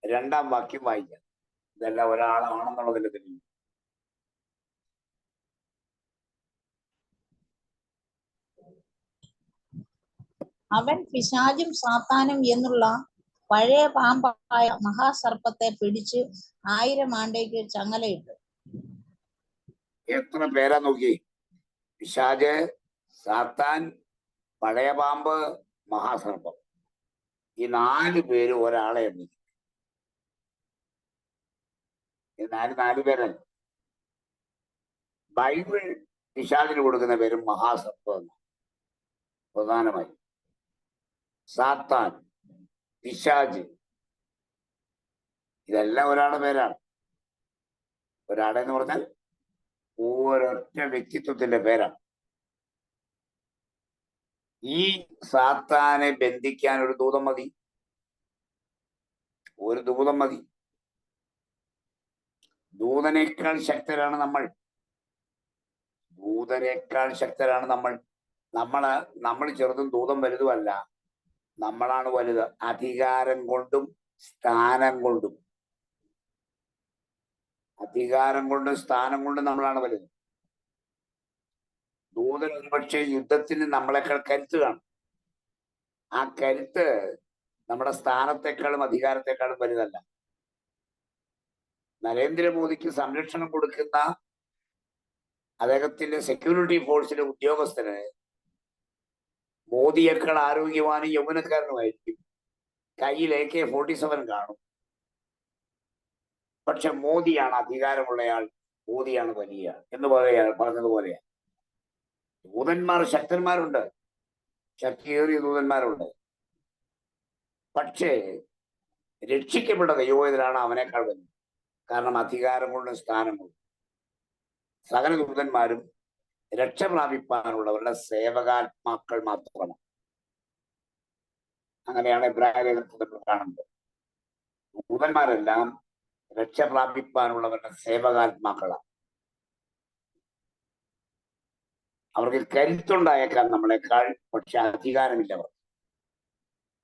2-ാം വാക്യം വായിക്കാം. ഇതെല്ലാം ഒരാളാണെന്നുള്ളതിന്റെ തെളിവ്. അവൻ പിശാചും സാത്താനും എന്നുള്ള പഴയ പാമ്പായ മഹാസർപ്പത്തെ പിടിച്ച് 1000 ആണ്ടേക്ക് ചങ്ങലയിട്ടു. എത്ര പേരാ നോക്കി? പിശാച്, സാത്താൻ, പഴയ പാമ്പ്, മഹാസർപ്പം. ഈ 4 പേര് ഒരാളെ എണ്ണി. നാല് പേരല്ല. ബൈബിൾ പിശാചിന് കൊടുക്കുന്ന പേരും മഹാസർപ്പം എന്ന്. പ്രധാനമായി സാത്താൻ, പിശാച്, ഇതെല്ലാം ഒരാളുടെ പേരാണ്. ഒരാളെന്ന് പറഞ്ഞാൽ ഒരൊറ്റ വ്യക്തിത്വത്തിന്റെ പേരാണ്. ഈ സാത്താനെ ബന്ധിക്കാൻ ഒരു ദൂതം മതി. ഒരു ദൂതം മതി. ദൂതനേക്കാൾ ശക്തരാണ് നമ്മൾ. ദൂതനേക്കാൾ ശക്തരാണ് നമ്മൾ. നമ്മൾ ചെറുതും ദൂതം വലുതുമല്ല. നമ്മളാണ് വലുത്. അധികാരം കൊണ്ടും സ്ഥാനം കൊണ്ടും. അധികാരം കൊണ്ടും സ്ഥാനം കൊണ്ടും നമ്മളാണ് വലുത്. ദൂതൻ ഒരുപക്ഷെ യുദ്ധത്തിന് നമ്മളെക്കാൾ കരുത്ത് കാണും. ആ കരുത്ത് നമ്മുടെ സ്ഥാനത്തെക്കാളും അധികാരത്തെക്കാളും വലുതല്ല. നരേന്ദ്രമോദിക്ക് സംരക്ഷണം കൊടുക്കുന്ന അദ്ദേഹത്തിന്റെ സെക്യൂരിറ്റി ഫോഴ്സിലെ ഉദ്യോഗസ്ഥന് മോദിയേക്കാൾ ആരോഗ്യവാനും യൗവനക്കാരനുമായിരിക്കും. കയ്യിൽ AK-47 കാണും. പക്ഷെ മോദിയാണ് അധികാരമുള്ളയാൾ, മോദിയാണ് വലിയ എന്ന് പറഞ്ഞതുപോലെയാണ്. ദൂതന്മാർ ശക്തന്മാരുണ്ട്, ശക്തിയേറിയ ദൂതന്മാരുണ്ട്. പക്ഷേ രക്ഷിക്കപ്പെട്ട ദൈവവേദനാണ് അവനേക്കാൾ വലുത്. കാരണം അധികാരം കൊണ്ടും സ്ഥാനം കൊണ്ടും. സകല ദൂതന്മാരും രക്ഷ പ്രാപിപ്പാനുള്ളവരുടെ സേവകാത്മാക്കൾ മാത്രമാണ്. അങ്ങനെയാണ് എബ്രായലേഖനത്തിൽ കാണുന്നത്. ദൂതന്മാരെല്ലാം രക്ഷ പ്രാപിപ്പാനുള്ളവരുടെ സേവകാത്മാക്കളാണ്. അവർക്ക് കരുത്തുണ്ടായേക്കാൻ നമ്മളെക്കാൾ, പക്ഷെ അധികാരമില്ല അവർ.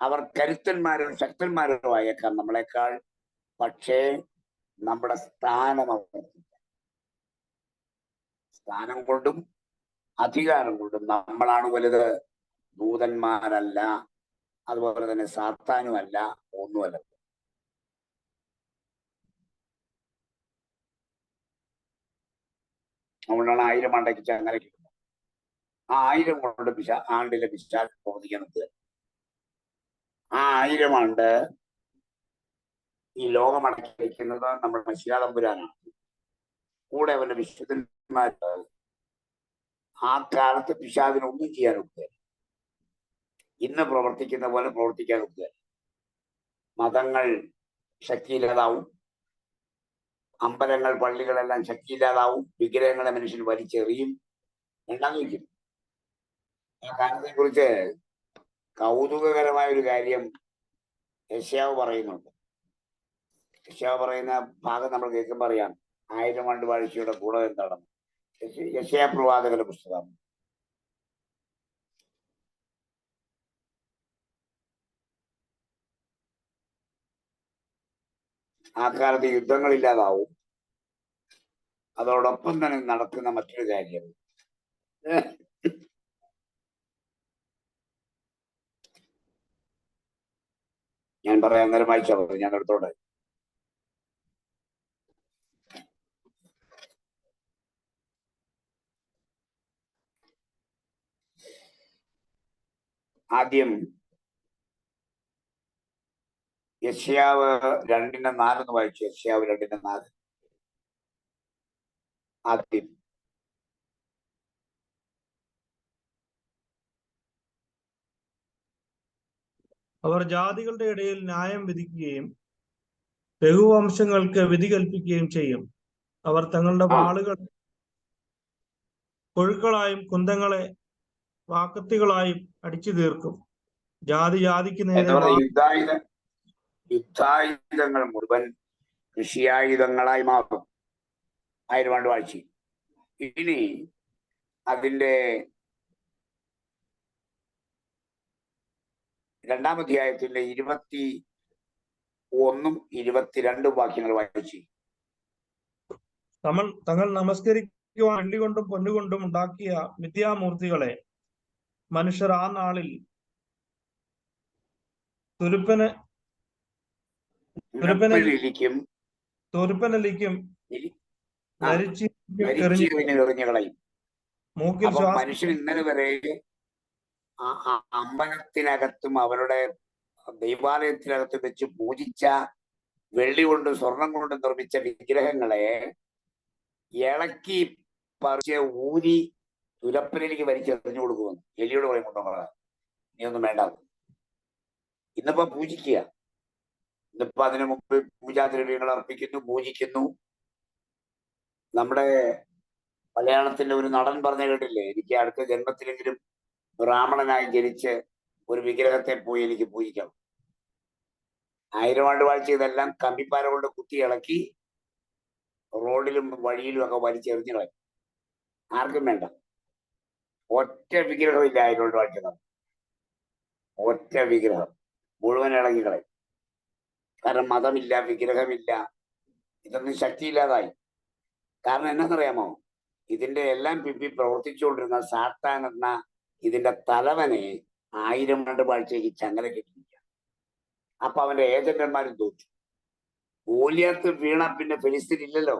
അവർ കരുത്തന്മാരും ശക്തന്മാരും ആയേക്കാൻ നമ്മളെക്കാൾ, പക്ഷേ നമ്മുടെ സ്ഥാനം അവർക്കില്ല. സ്ഥാനം കൊണ്ടും അധികാരം കൊണ്ടും നമ്മളാണ് വലുത്, ദൂതന്മാരല്ല. അതുപോലെ തന്നെ സാത്താനുമല്ല, ഒന്നുമല്ല. അതുകൊണ്ടാണ് 1000 ആണ്ടേക്ക് ചങ്ങല കിട്ടുന്നത്. ആ 1000 കൊണ്ട് ആണ്ടിലെ പിശാച് പ്രവർത്തിക്കുന്നത്. ആ 1000 ആണ്ട് ഈ ലോകമടക്കി വയ്ക്കുന്നത് നമ്മുടെ മശിഹാ തമ്പുരാനാണ്. കൂടെ അവന്റെ വിശുദ്ധന്മാര്. ആ കാലത്ത് പിശാചിനൊന്നും ചെയ്യാൻ ഒക്കുക. ഇന്ന് പ്രവർത്തിക്കുന്ന പോലെ പ്രവർത്തിക്കാൻ ഒക്കുക. മതങ്ങൾ ശക്തിയില്ലാതാവും, അമ്പലങ്ങൾ പള്ളികളെല്ലാം ശക്തിയില്ലാതാവും, വിഗ്രഹങ്ങളെ മനുഷ്യൻ വലിച്ചെറിയും, രണ്ടാം വയ്ക്കും. ആ കാലത്തെ കുറിച്ച് കൗതുകകരമായ ഒരു കാര്യം യെശയ്യാവ് പറയുന്നുണ്ട്. യെശയ്യാവ് പറയുന്ന ഭാഗം നമ്മൾ കേൾക്കുമ്പോൾ അറിയാം 1000 ആണ്ട് വാഴ്ചയുടെ ഗുണം എന്താണെന്ന്. യെശയ്യാ പ്രവാചകന്റെ പുസ്തകം. ആ കാലത്ത് യുദ്ധങ്ങളില്ലാതാവും. അതോടൊപ്പം തന്നെ നടക്കുന്ന മറ്റൊരു കാര്യം, ഞാൻ പറയാൻ നേരം വായിച്ചാൽ മതി, ഞാൻ എടുത്തോട്ടെ. ആദ്യം യെശയ്യാവ് 2:4 വായിച്ചു. യെശയ്യാവ് 2:4. ആദ്യം അവർ ജാതികളുടെ ഇടയിൽ ന്യായം വിധിക്കുകയും ബഹുവംശങ്ങൾക്ക് വിധി കൽപ്പിക്കുകയും ചെയ്യും. അവർ തങ്ങളുടെ വാളുകൾ കൊഴുക്കളായും കുന്തങ്ങളെ വാക്കത്തികളായും അടിച്ചു തീർക്കും. ജാതി ജാതിക്ക് നേരെ യുദ്ധായുധങ്ങൾ മുഴുവൻ കൃഷിയായുധങ്ങളായി മാറും. 1000 ആണ്ട് വാഴ്ച. ഇനി അതിന്റെ 2-ാം അധ്യായത്തിന്റെ 21 22 വാക്യങ്ങൾ വായിച്ചു. തങ്ങൾ നമസ്കരിക്കുവാൻ വെള്ളി കൊണ്ടും പൊന്നുകൊണ്ടും ഉണ്ടാക്കിയ മിഥ്യാമൂർത്തികളെ മനുഷ്യർ ആ നാളിൽ തുരുപ്പനലിക്കും ധരിച്ച് മരിച്ചു എറിഞ്ഞു കളയും. മൂക്കിൽ അപ്പൊ ശ്വാസം മനുഷ്യൻ ഇന്നലെ വരെ അമ്പലത്തിനകത്തും അവരുടെ ദൈവാലയത്തിനകത്തും വെച്ച് പൂജിച്ച വെള്ളി കൊണ്ട് സ്വർണം കൊണ്ട് നിർമ്മിച്ച വിഗ്രഹങ്ങളെ ഇളക്കി പറിച്ച് ഊരി തുലപ്പനിലേക്ക് വലിച്ചെറിഞ്ഞു കൊടുക്കുമെന്ന് എലിയോട് പറയും കൊണ്ടുപോകാൻ. നീ ഒന്നും വേണ്ട. ഇന്നിപ്പോ പൂജിക്കുക. ഇന്നിപ്പോ അതിനു മുമ്പ് പൂജാദ്രവ്യങ്ങൾ അർപ്പിക്കുന്നു, പൂജിക്കുന്നു. നമ്മുടെ മലയാളത്തിന്റെ ഒരു നടൻ പറഞ്ഞു കേട്ടില്ലേ, എനിക്ക് അടുത്ത ജന്മത്തിലെങ്കിലും ബ്രാഹ്മണനായി ജനിച്ച് ഒരു വിഗ്രഹത്തെ പോയി എനിക്ക് പൂജിക്കാം. 1000 ആണ്ട് വാഴ്ച ഇതെല്ലാം കമ്പിപ്പാര കൊണ്ട് കുത്തി ഇളക്കി റോഡിലും വഴിയിലും ഒക്കെ വലിച്ചെറിഞ്ഞു കളയും. ആർക്കും വേണ്ട. ഒറ്റ വിഗ്രഹമില്ല 1000 ആണ്ട് വാഴ്ച. ഒറ്റ വിഗ്രഹം മുഴുവൻ ഇളകി കളയും. കാരണം മതമില്ല, വിഗ്രഹമില്ല, ഇതൊന്നും ശക്തിയില്ലാതായി. കാരണം എന്നാന്നറിയാമോ, ഇതിന്റെ എല്ലാം പിമ്പി പ്രവർത്തിച്ചുകൊണ്ടിരുന്ന സാത്താൻ എന്ന ഇതിന്റെ തലവനെ 1000 ആണ്ട് വാഴ്ചയ്ക്ക് ചങ്ങല കെട്ടിയിരിക്കുക. അപ്പൊ അവന്റെ ഏജന്റന്മാരും തോറ്റു. ഗോലിയാത്ത് വീണ പിന്നെ ഫെലിസ്തീൻ ഇല്ലല്ലോ.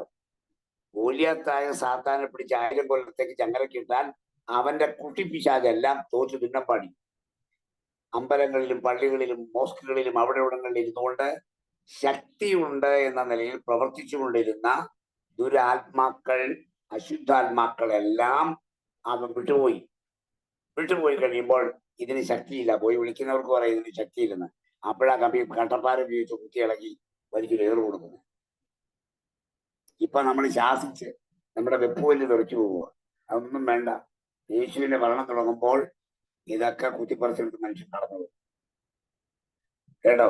ഗോലിയാത്തായ സാത്താനെ പിടിച്ച് 1000 കൊല്ലത്തേക്ക് ചങ്ങലക്കിട്ടാൽ അവന്റെ കുട്ടിപ്പിശാചെല്ലാം തോറ്റു ഭിന്നം പാടി. അമ്പലങ്ങളിലും പള്ളികളിലും മോസ്കുകളിലും അവിടെ ഇവിടങ്ങളിൽ ഇരുന്നുകൊണ്ട് ശക്തിയുണ്ട് എന്ന നിലയിൽ പ്രവർത്തിച്ചുകൊണ്ടിരുന്ന ദുരാത്മാക്കൾ, അശുദ്ധാത്മാക്കളെല്ലാം അവൻ വിട്ടുപോയി കഴിയുമ്പോൾ ഇതിന് ശക്തിയില്ല. പോയി വിളിക്കുന്നവർക്ക് പറയാം ഇതിന് ശക്തിയില്ലെന്ന്. അപ്പോഴാ കട്ടപ്പാര ഉപയോഗിച്ച് കുത്തി ഇളകി വലിച്ചു കയറി കൊടുക്കുന്നത്. ഇപ്പൊ നമ്മൾ ശാസിച്ച് നമ്മുടെ വെപ്പുവല് തെറിച്ചു പോവുക. അതൊന്നും വേണ്ട. യേശുവിന്റെ ഭരണം തുടങ്ങുമ്പോൾ ഇതൊക്കെ കുത്തിപ്പറിച്ചെടുത്ത് മനുഷ്യൻ നടന്നു പോകും. കേട്ടോ?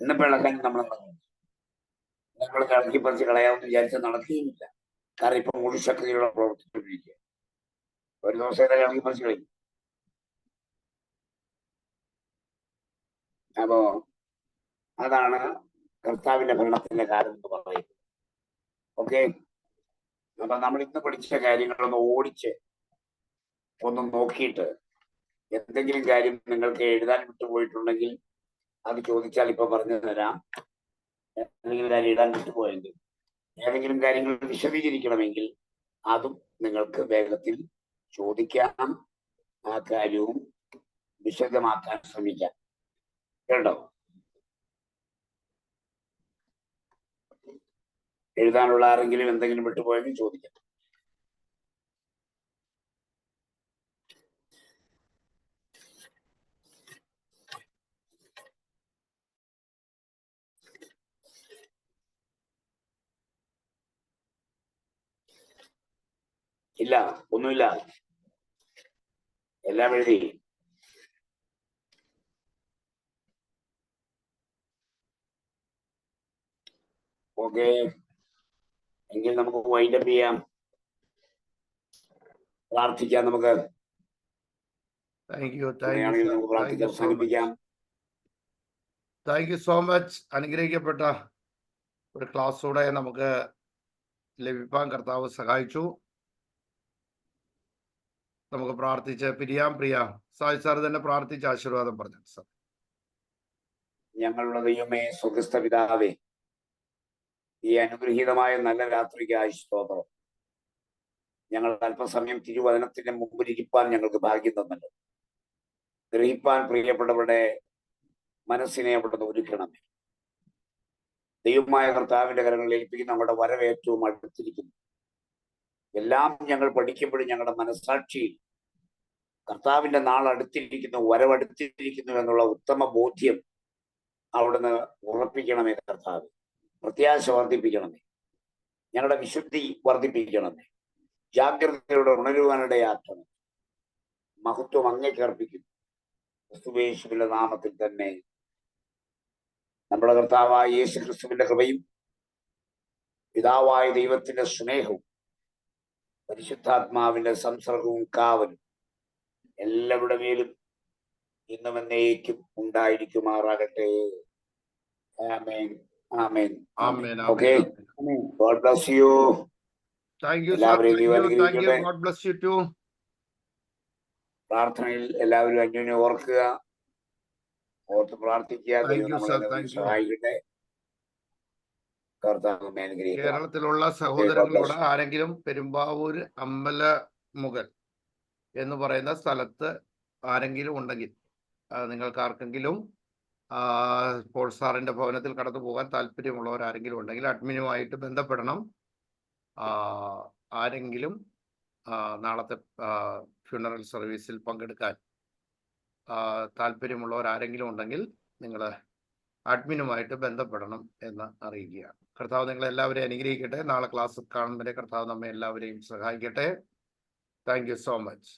ഇന്നിപ്പോ ഇളക്കാൻ നമ്മൾ ഇളക്കിപ്പറിച്ച് കളയാമെന്ന് വിചാരിച്ചാൽ നടക്കുകയുമില്ല. കാരണം ഇപ്പൊ മുഴു ശക്തിയോടെ പ്രവർത്തിച്ചുകൊണ്ടിരിക്കുക. ഒരു ദിവസം ഇതൊക്കെ ഇളക്കിപ്പറിച്ച് കളയും. അപ്പോ അതാണ് കർത്താവിന്റെ ഭരണത്തിന്റെ കാര്യം എന്ന് പറയുന്നത്. ഓക്കെ, അപ്പൊ നമ്മൾ ഇന്ന് പഠിച്ച കാര്യങ്ങളൊന്ന് ഓടിച്ച് ഒന്ന് നോക്കിയിട്ട് എന്തെങ്കിലും കാര്യം നിങ്ങൾക്ക് എഴുതാൻ വിട്ടുപോയിട്ടുണ്ടെങ്കിൽ അത് ചോദിച്ചാൽ ഇപ്പൊ പറഞ്ഞു തരാം. എന്തെങ്കിലും കാര്യം എഴുതാൻ വിട്ടുപോയെങ്കിൽ, ഏതെങ്കിലും കാര്യങ്ങൾ വിശദീകരിക്കണമെങ്കിൽ അതും നിങ്ങൾക്ക് വേഗത്തിൽ ചോദിക്കാം. ആ കാര്യവും വിശദമാക്കാൻ ശ്രമിക്കാം. കേട്ടോ? എഴുതാനുള്ള ആരെങ്കിലും എന്തെങ്കിലും വിട്ടുപോയെങ്കിൽ ചോദിക്കാം. ഇല്ല, ഒന്നുമില്ല, എല്ലാം എഴുതി. ഓക്കെ, എങ്കിൽ നമുക്ക് വൈൻഡപ്പ് ചെയ്യാം. പ്രാർത്ഥിക്കാം. നമുക്ക് നമുക്ക് പ്രാർത്ഥിക്കാം, അവസാനിപ്പിക്കാം. Thank you so much. അനുഗ്രഹിക്കപ്പെട്ട ഒരു ക്ലാസ്സൂടെ നമുക്ക് ലഭിക്കാൻ കർത്താവ് സഹായിച്ചു. നമുക്ക് പ്രാർത്ഥിച്ച് പിരിയാം. സായി സാർ തന്നെ പ്രാർത്ഥിച്ച് ആശീർവാദം പറഞ്ഞു. സാർ, ഞങ്ങളുടെ ദൈവമേ, സ്വർഗ്ഗസ്ഥ പിതാവേ, ഈ അനുഗ്രഹീതമായ നല്ല രാത്രിക്കായി സ്തോത്രം. ഞങ്ങൾ അല്പസമയം തിരുവചനത്തിന്റെ മുമ്പിൽ ഇരിപ്പാൻ ഞങ്ങൾക്ക് ഭാഗ്യം തന്നല്ലോ. ഗ്രഹിപ്പാൻ പ്രിയപ്പെട്ടവരുടെ മനസ്സിനെ അവിടുന്ന് ഒരുക്കണമേ. ദൈവമായ കർത്താവിന്റെ കരങ്ങളിൽ ഏൽപ്പിക്കുന്ന നമ്മുടെ വരവേറ്റവും അടുത്തിരിക്കുന്നു. എല്ലാം ഞങ്ങൾ പഠിക്കുമ്പോഴും ഞങ്ങളുടെ മനസ്സാക്ഷിയിൽ കർത്താവിന്റെ നാൾ അടുത്തിരിക്കുന്നു, വരവടുത്തിരിക്കുന്നു എന്നുള്ള ഉത്തമ ബോധ്യം അവിടുന്ന് ഉറപ്പിക്കണമേ. കർത്താവ്, പ്രത്യാശ വർദ്ധിപ്പിക്കണമേ. ഞങ്ങളുടെ വിശുദ്ധി വർദ്ധിപ്പിക്കണമേ. ജാഗ്രതയോടെ ഉണരുവാനിടയാക്കണം. മഹത്വം അങ്ങേക്ക് അർപ്പിക്കുന്നു. ക്രിസ്തുയേശുവിന്റെ നാമത്തിൽ തന്നെ. നമ്മുടെ കർത്താവായ യേശു ക്രിസ്തുവിന്റെ കൃപയും പിതാവായ ദൈവത്തിന്റെ സ്നേഹവും പരിശുദ്ധാത്മാവിന്റെ സംസർഗവും കാവലും എല്ലാവരുടെ മേലും ഇന്നും എന്നേക്കും ഉണ്ടായിരിക്കുമാറാകട്ടെ. ആമേൻ, ആമേൻ, ആമേൻ. Okay, God bless you. എല്ലാവരെയും പ്രാർത്ഥനയിൽ എല്ലാവരും അന്യോന്യം ഓർക്കുക, ഓർത്ത് പ്രാർത്ഥിക്കുക. ദൈവം നമ്മളെ സഹായിക്കട്ടെ. കർത്താവ് നമ്മെ അനുഗ്രഹിക്കണം. കേരളത്തിലുള്ള സഹോദരങ്ങളോട് ആരെങ്കിലും പെരുമ്പാവൂര് അമ്പലമുകൾ എന്ന് പറയുന്ന സ്ഥലത്ത് ആരെങ്കിലും ഉണ്ടെങ്കിൽ നിങ്ങൾക്ക് ആർക്കെങ്കിലും പോൾ സാറിന്റെ ഭവനത്തിൽ കടന്നു പോകാൻ താല്പര്യമുള്ളവർ ആരെങ്കിലും ഉണ്ടെങ്കിൽ അഡ്മിനുമായിട്ട് ബന്ധപ്പെടണം. ആരെങ്കിലും നാളത്തെ ഫ്യൂണറൽ സർവീസിൽ പങ്കെടുക്കാൻ താല്പര്യമുള്ളവർ ആരെങ്കിലും ഉണ്ടെങ്കിൽ നിങ്ങൾ അഡ്മിനുമായിട്ട് ബന്ധപ്പെടണം എന്ന് അറിയിക്കുക. കർത്താവ് നിങ്ങളെല്ലാവരെയും അനുഗ്രഹിക്കട്ടെ. നാളെ ക്ലാസ് കാണുന്നവരെ കർത്താവ് നമ്മെ എല്ലാവരെയും സഹായിക്കട്ടെ. Thank you so much.